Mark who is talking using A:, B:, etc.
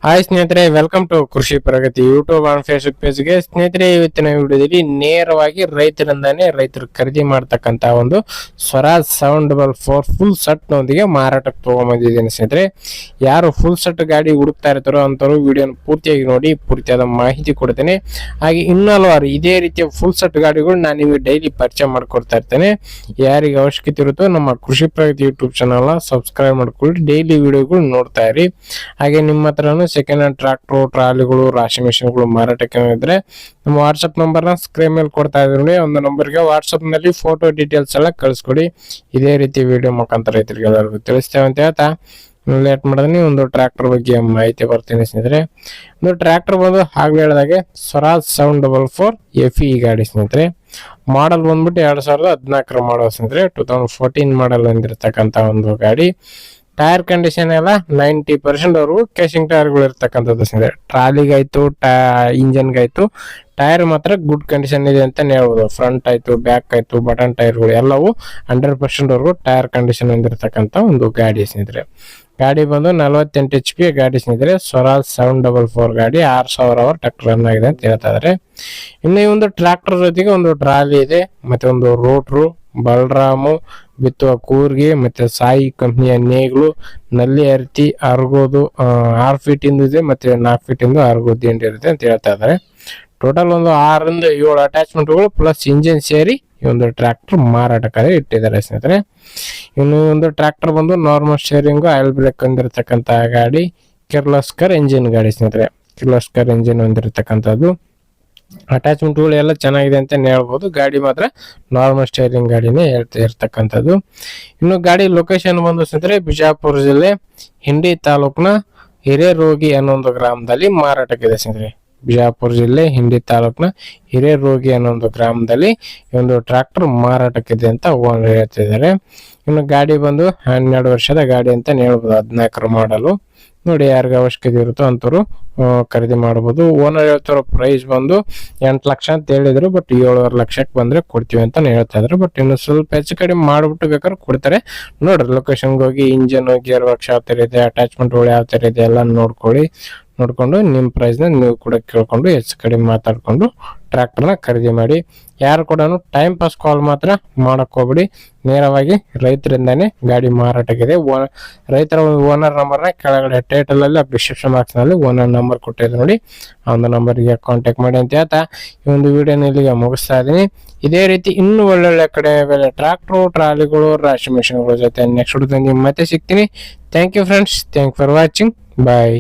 A: Hi ಸ್ನೇಹಿತರೆ, welcome to ಕೃಷಿ ಪ್ರಗತಿ YouTube and Facebook ಪೇಜ್ಗೆ. ಸ್ನೇಹಿತರೆ, ಇವತ್ತಿನ ವಿಡಿಯೋದಲ್ಲಿ ನೇರವಾಗಿ ರೈತರು ಖರೀದಿ ಮಾಡ್ತಕ್ಕಂತ ಒಂದು ಸ್ವರಾಜ್ 744 ಫುಲ್ ಸೆಟ್ ನೊಂದಿಗೆ ಮಾರಾಟಕ್ಕೆ ತಗೊಂಡ್ಬಂದಿದ್ದೇನೆ. ಸ್ನೇಹಿತರೆ, ಯಾರು ಫುಲ್ ಸೆಟ್ ಗಾಡಿ ಹುಡುಕ್ತಾ ಇರ್ತಾರೋ ಅಂತವರು ವಿಡಿಯೋನ ಪೂರ್ತಿಯಾಗಿ ನೋಡಿ, ಪೂರ್ತಿಯಾದ ಮಾಹಿತಿ ಕೊಡ್ತೇನೆ. ಹಾಗೆ ಇನ್ನೂ ಹಲವಾರು ಇದೇ ರೀತಿಯ ಫುಲ್ ಸೆಟ್ ಗಾಡಿಗಳು ನಾನು ನಿಮಗೆ ಡೈಲಿ ಪರಿಚಯ ಮಾಡ್ಕೊಡ್ತಾ ಇರ್ತೇನೆ. ಯಾರಿಗೆ ಅವಶ್ಯಕತೆ ಇರುತ್ತೋ ನಮ್ಮ ಕೃಷಿ ಪ್ರಗತಿ ಯೂಟ್ಯೂಬ್ ಚಾನಲ್ ಸಬ್ಸ್ಕ್ರೈಬ್ ಮಾಡ್ಕೊಳ್ಳಿ, ಡೈಲಿ ವಿಡಿಯೋಗಳು ನೋಡ್ತಾ ಇರಿ. ಹಾಗೆ ನಿಮ್ಮ ಹತ್ರನೂ ಸೆಕೆಂಡ್ ಹ್ಯಾಂಡ್ ಟ್ರಾಕ್ಟರ್, ಟ್ರಾಲಿಗಳು, ರಾಶಿ ಮಿಷಿನ್ಗಳು ಮಾರಾಟಕ್ಕೆ ಇದ್ರೆ ನಮ್ಮ ವಾಟ್ಸ್ಆಪ್ ನಂಬರ್ನ ಸ್ಕ್ರೀನ್ ಮೇಲೆ ಕೊಡ್ತಾ ಇದ್ದೀನಿ. ಒಂದು ನಂಬರ್ಗೆ ವಾಟ್ಸ್ಆಪ್ ನಲ್ಲಿ ಫೋಟೋ ಡೀಟೇಲ್ಸ್ ಎಲ್ಲ ಕಳಿಸ್ಕೊಡಿ. ಇದೇ ರೀತಿ ವಿಡಿಯೋ ಮುಖಾಂತರ ರೈತರಿಗೆ ಎಲ್ಲರಿಗೂ ತಿಳಿಸ್ತೇವೆ ಅಂತ ಹೇಳ್ತಾ ಲೇಟ್ ಮಾಡಿದ್ರೆ ಒಂದು ಟ್ರಾಕ್ಟರ್ ಬಗ್ಗೆ ಮಾಹಿತಿ ಬರ್ತೀನಿ. ಸ್ನೇಹಿತರೆ, ಒಂದು ಟ್ರಾಕ್ಟರ್ ಬಂದು ಆಗ್ಲೇ ಹೇಳಿದಾಗೆ ಸ್ವರಾಜ್ 744 FE ಗಾಡಿ. ಸ್ನೇಹಿತರೆ, ಮಾಡಲ್ ಬಂದ್ಬಿಟ್ಟು 2014 ಮಾಡಲ್. ಸ್ನೇಹಿತರೆ, 2014 ಮಾಡಲ್ ಹೊಂದಿರತಕ್ಕಂತ ಒಂದು ಗಾಡಿ. ಟೈರ್ ಕಂಡೀಷನ್ ಎಲ್ಲ 90% ವರೆಗೂ ಕೇಸಿಂಗ್ ಟೈರ್ಗಳು ಇರ್ತಕ್ಕಂಥದ್ದು. ಸ್ನೇಹಿತರೆ, ಟ್ರಾಲಿಗಾಯ್ತು, ಇಂಜನ್ಗಾಯ್ತು, ಟೈರ್ ಮಾತ್ರ ಗುಡ್ ಕಂಡೀಷನ್ ಇದೆ ಅಂತ ಹೇಳ್ಬೋದು. ಫ್ರಂಟ್ ಆಯ್ತು, ಬ್ಯಾಕ್ ಆಯ್ತು, ಬಟನ್ ಟೈರ್ಗಳು ಎಲ್ಲವೂ 100% ವರೆಗೂ ಟೈರ್ ಕಂಡೀಷನ್ ಹೊಂದಿರತಕ್ಕಂತ ಒಂದು ಗಾಡಿ. ಸ್ನೇಹಿತರೆ, ಗಾಡಿ ಬಂದು 48 HP ಗಾಡಿ. ಸ್ನೇಹಿತರೆ, ಸ್ವರಾಜ್ 744 ಗಾಡಿ 6000 ಅವರ್ ಟ್ರಾಕ್ಟರ್ ರನ್ ಆಗಿದೆ ಅಂತ ಹೇಳ್ತಾ ಇದಾರೆ. ಇನ್ನು ಈ ಒಂದು ಟ್ರಾಕ್ಟರ್ ಜೊತೆಗೆ ಒಂದು ಟ್ರಾಲಿ ಇದೆ, ಮತ್ತೆ ಒಂದು ರೋಟ್ರು, ಬಲರಾಮು, ಬಿತ್ತುವ ಕೂರ್ಗಿ, ಮತ್ತೆ ಸಾಯಿ ಕಂಪ್ನಿಯ ನೇಗ್ಲು, ನಲ್ಲಿ ಅರ್ತಿ, ಅರ್ಗೋದು 6 ಫೀಟ್ ಇಂದ ಇದೆ, ಮತ್ತೆ 4 ಫೀಟ್ ಇಂದ ಅರ್ಗೋದು ದಿಂಡಿ ಇರುತ್ತೆ ಅಂತ ಹೇಳ್ತಾ ಇದಾರೆ. ಟೋಟಲ್ ಒಂದು 6 ರಿಂದ 7 ಅಟ್ಯಾಚ್ಮೆಂಟ್ಗಳು ಪ್ಲಸ್ ಇಂಜಿನ್ ಸೇರಿ ಈ ಒಂದು ಟ್ರಾಕ್ಟರ್ ಮಾರಾಟಕ್ಕಾಗಿ ಇಟ್ಟಿದ್ದಾರೆ. ಸ್ನೇಹಿತರೆ, ಇನ್ನು ಒಂದು ಟ್ರಾಕ್ಟರ್ ಬಂದು ನಾರ್ಮಲ್ ಸ್ಟೇರಿಂಗ್, ಆಯಿಲ್ ಬ್ರೇಕ್ ಹೊಂದಿರತಕ್ಕಂತ ಗಾಡಿ, ಕಿರ್ಲೋಸ್ಕರ್ ಇಂಜಿನ್ ಗಾಡಿ. ಸ್ನೇಹಿತರೆ, ಕಿರ್ಲೋಸ್ಕರ್ ಇಂಜಿನ್ ಹೊಂದಿರತಕ್ಕಂಥದ್ದು. ಅಟ್ಯಾಚ್ಮೆಂಟ್ಗಳು ಎಲ್ಲ ಚೆನ್ನಾಗಿದೆ ಅಂತ ಹೇಳ್ಬೋದು. ಗಾಡಿ ಮಾತ್ರ ನಾರ್ಮಲ್ ಸ್ಟೇರಿಂಗ್ ಗಾಡಿನೇ ಇರ್ತಕ್ಕಂಥದ್ದು. ಇನ್ನು ಗಾಡಿ ಲೊಕೇಶನ್ ಬಂದು ಸ್ನೇಹಿತರೆ ಬಿಜಾಪುರ ಜಿಲ್ಲೆ ಹಿಂಡಿ ತಾಲೂಕಿನ ಹಿರೇರೋಗಿ ಅನ್ನೋ ಒಂದು ಗ್ರಾಮದಲ್ಲಿ ಮಾರಾಟಕ್ಕಿದೆ. ಸ್ನೇಹಿತರೆ, ಬಿಜಾಪುರ ಜಿಲ್ಲೆ ಹಿಂಡಿ ತಾಲೂಕಿನ ಹಿರೇರೋಗಿ ಅನ್ನೋ ಒಂದು ಗ್ರಾಮದಲ್ಲಿ ಈ ಒಂದು ಟ್ರಾಕ್ಟರ್ ಮಾರಾಟಕ್ಕಿದೆ ಅಂತ ಓನರ್ ಹೇಳ್ತಿದ್ದಾರೆ. ಇನ್ನು ಗಾಡಿ ಬಂದು 12 ವರ್ಷದ ಗಾಡಿ ಅಂತ ಹೇಳ್ಬೋದು. 14 ಮಾಡಲು. ನೋಡಿ, ಯಾರಿಗೆ ಅವಶ್ಯಕತೆ ಇರುತ್ತೋ ಅಂತವ್ರು ಖರೀದಿ ಮಾಡಬಹುದು. ಓನರ್ ಹೇಳ್ತಾರೋ ಪ್ರೈಸ್ ಬಂದು 8 ಲಕ್ಷ ಅಂತ ಹೇಳಿದ್ರು, ಬಟ್ 7.5 ಲಕ್ಷಕ್ಕೆ ಬಂದ್ರೆ ಕೊಡ್ತೀವಿ ಅಂತ ಹೇಳ್ತಾ ಇದ್ರು. ಬಟ್ ಇನ್ನು ಸ್ವಲ್ಪ ಹೆಚ್ಚು ಕಡಿಮೆ ಮಾಡ್ಬಿಟ್ಟು ಬೇಕಾದ್ರೆ ಕೊಡ್ತಾರೆ. ನೋಡ್ರಿ, ಲೊಕೇಶನ್ಗೆ ಹೋಗಿ ಇಂಜನ್, ಗೇರ್ ಬಾಕ್ಸ್ ಯಾವ ತರ ಇದೆ, ಅಟ್ಯಾಚ್ಮೆಂಟ್ಗಳು ಯಾವ ತರ ಇದೆ ಎಲ್ಲ ನೋಡ್ಕೊಂಡು ನಿಮ್ಮ ಪ್ರೈಸ್ನ ನೀವು ಕೂಡ ಕೇಳ್ಕೊಂಡು ಹೆಚ್ಚು ಕಡಿಮೆ ಮಾತಾಡ್ಕೊಂಡು ಟ್ರ್ಯಾಕ್ಟರ್ನ ಖರೀದಿ ಮಾಡಿ. ಯಾರು ಕೂಡ ಟೈಮ್ ಪಾಸ್ ಕಾಲ್ ಮಾತ್ರ ಮಾಡಕ್ ಹೋಗ್ಬಿಡಿ. ನೇರವಾಗಿ ರೈತರಿಂದಾನೇ ಗಾಡಿ ಮಾರಾಟಕ್ಕಿದೆ. ರೈತರ ಓನರ್ ನಂಬರ್ನ ಕೆಳಗಡೆ ಟೈಟಲ್ ಅಲ್ಲಿ ಡಿಸ್ಕ್ರಿಪ್ಷನ್ ಬಾಕ್ಸ್ ನಲ್ಲಿ ಓನರ್ ನಂಬರ್ ಕೊಟ್ಟಿದೆ ನೋಡಿ, ಆ ಒಂದು ನಂಬರ್ಗೆ ಕಾಂಟ್ಯಾಕ್ಟ್ ಮಾಡಿ ಅಂತ ಹೇಳ್ತಾ ಈ ಒಂದು ವಿಡಿಯೋನ ಇಲ್ಲಿಗೆ ಮುಗಿಸ್ತಾ ಇದೀನಿ. ಇದೇ ರೀತಿ ಇನ್ನೂ ಒಳ್ಳೊಳ್ಳೆ ಕಡೆ ಬೆಲೆ ಟ್ರಾಕ್ಟರ್, ಟ್ರಾಲಿಗಳು, ರಾಶಿ ಮಿಷಿನ್ಗಳ ಜೊತೆ ನೆಕ್ಸ್ಟ್ ವಿಡಿಯೋದಲ್ಲಿ ಮತ್ತೆ ಸಿಗ್ತೀನಿ. Thank you friends, thank for watching, bye.